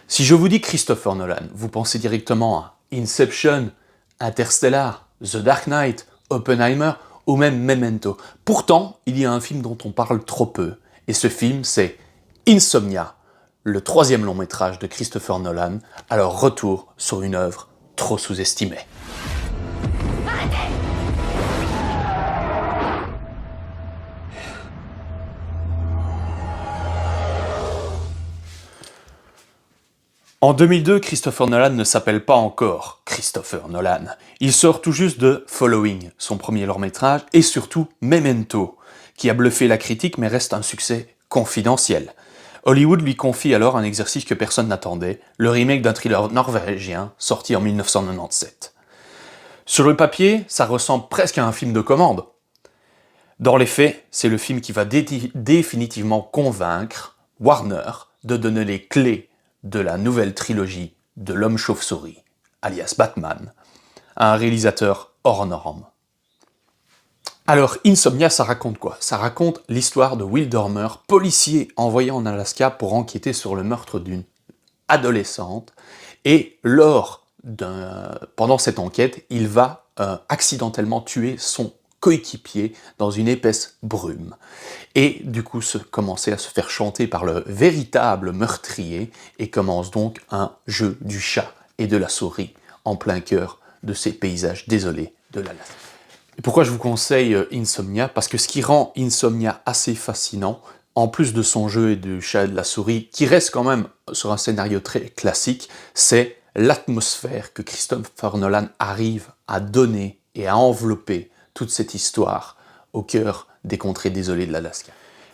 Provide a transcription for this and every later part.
Si je vous dis Christopher Nolan, vous pensez directement à Inception, Interstellar, The Dark Knight, Oppenheimer ou même Memento. Pourtant, il y a un film dont on parle trop peu, et ce film c'est Insomnia, le troisième long métrage de Christopher Nolan, alors retour sur une œuvre trop sous-estimée. En 2002, Christopher Nolan ne s'appelle pas encore Christopher Nolan. Il sort tout juste de Following, son premier long-métrage, et surtout Memento, qui a bluffé la critique mais reste un succès confidentiel. Hollywood lui confie alors un exercice que personne n'attendait, le remake d'un thriller norvégien sorti en 1997. Sur le papier, ça ressemble presque à un film de commande. Dans les faits, c'est le film qui va définitivement convaincre Warner de donner les clés de la nouvelle trilogie de l'Homme Chauve-souris, alias Batman, à un réalisateur hors norme. Alors, Insomnia, ça raconte quoi? Ça raconte l'histoire de Will Dormer, policier envoyé en Alaska pour enquêter sur le meurtre d'une adolescente, et pendant cette enquête, il va accidentellement tuer son coéquipier dans une épaisse brume. Et du coup, commencer à se faire chanter par le véritable meurtrier, et commence donc un jeu du chat et de la souris en plein cœur de ces paysages désolés de l'Alaska. Et pourquoi je vous conseille Insomnia? Parce que ce qui rend Insomnia assez fascinant, en plus de son jeu et du chat et de la souris, qui reste quand même sur un scénario très classique, c'est l'atmosphère que Christopher Nolan arrive à donner et à envelopper toute cette histoire au cœur des contrées désolées de l'Alaska.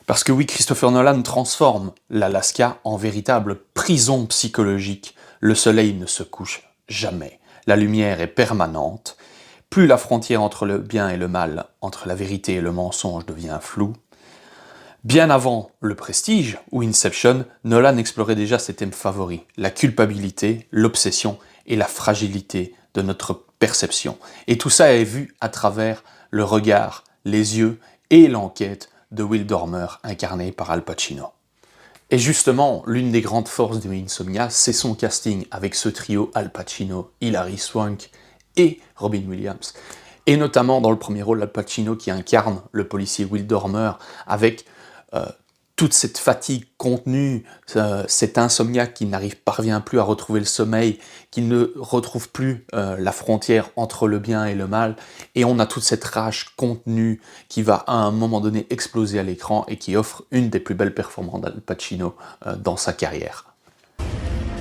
Parce que oui, Christopher Nolan transforme l'Alaska en véritable prison psychologique. Le soleil ne se couche jamais. La lumière est permanente. Plus la frontière entre le bien et le mal, entre la vérité et le mensonge devient floue. Bien avant Le Prestige ou Inception, Nolan explorait déjà ses thèmes favoris, la culpabilité, l'obsession et la fragilité de notre perception. Et tout ça est vu à travers le regard, les yeux et l'enquête de Will Dormer, incarné par Al Pacino. Et justement, l'une des grandes forces de Insomnia, c'est son casting avec ce trio Al Pacino, Hilary Swank et Robin Williams. Et notamment dans le premier rôle, Al Pacino qui incarne le policier Will Dormer avec toute cette fatigue contenue, cette insomnia qui parvient plus à retrouver le sommeil, qui ne retrouve plus la frontière entre le bien et le mal, et on a toute cette rage contenue qui va à un moment donné exploser à l'écran et qui offre une des plus belles performances d'Al Pacino dans sa carrière.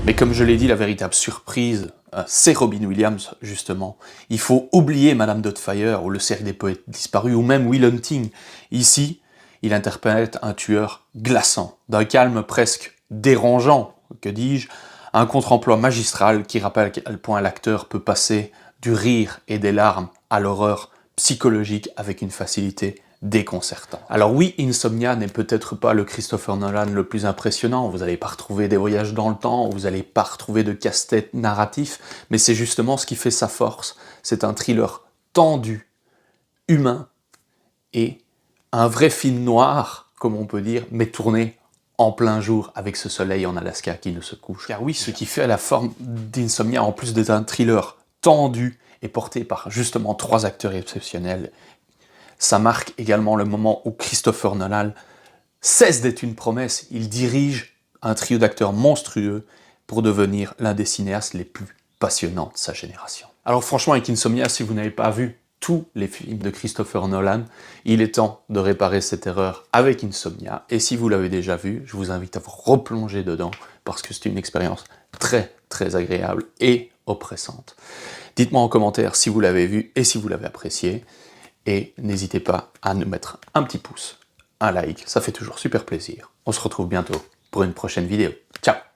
Mais comme je l'ai dit, la véritable surprise, c'est Robin Williams, justement. Il faut oublier Madame Doubtfire ou Le Cercle des Poètes Disparus, ou même Will Hunting. Ici, il interprète un tueur glaçant, d'un calme presque dérangeant, que dis-je, un contre-emploi magistral qui rappelle à quel point l'acteur peut passer du rire et des larmes à l'horreur psychologique avec une facilité déconcertante. Alors oui, Insomnia n'est peut-être pas le Christopher Nolan le plus impressionnant, vous n'allez pas retrouver des voyages dans le temps, vous n'allez pas retrouver de casse-tête narratif, mais c'est justement ce qui fait sa force. C'est un thriller tendu, humain, et un vrai film noir, comme on peut dire, mais tourné en plein jour avec ce soleil en Alaska qui ne se couche. Car oui, ce qui fait la forme d'Insomnia, en plus d'être un thriller tendu et porté par justement 3 acteurs exceptionnels, ça marque également le moment où Christopher Nolan cesse d'être une promesse. Il dirige un trio d'acteurs monstrueux pour devenir l'un des cinéastes les plus passionnants de sa génération. Alors franchement, avec Insomnia, si vous n'avez pas vu tous les films de Christopher Nolan, il est temps de réparer cette erreur avec Insomnia. Et si vous l'avez déjà vu, je vous invite à vous replonger dedans parce que c'est une expérience très très agréable et oppressante. Dites-moi en commentaire si vous l'avez vu et si vous l'avez apprécié. Et n'hésitez pas à nous mettre un petit pouce, un like, ça fait toujours super plaisir. On se retrouve bientôt pour une prochaine vidéo. Ciao!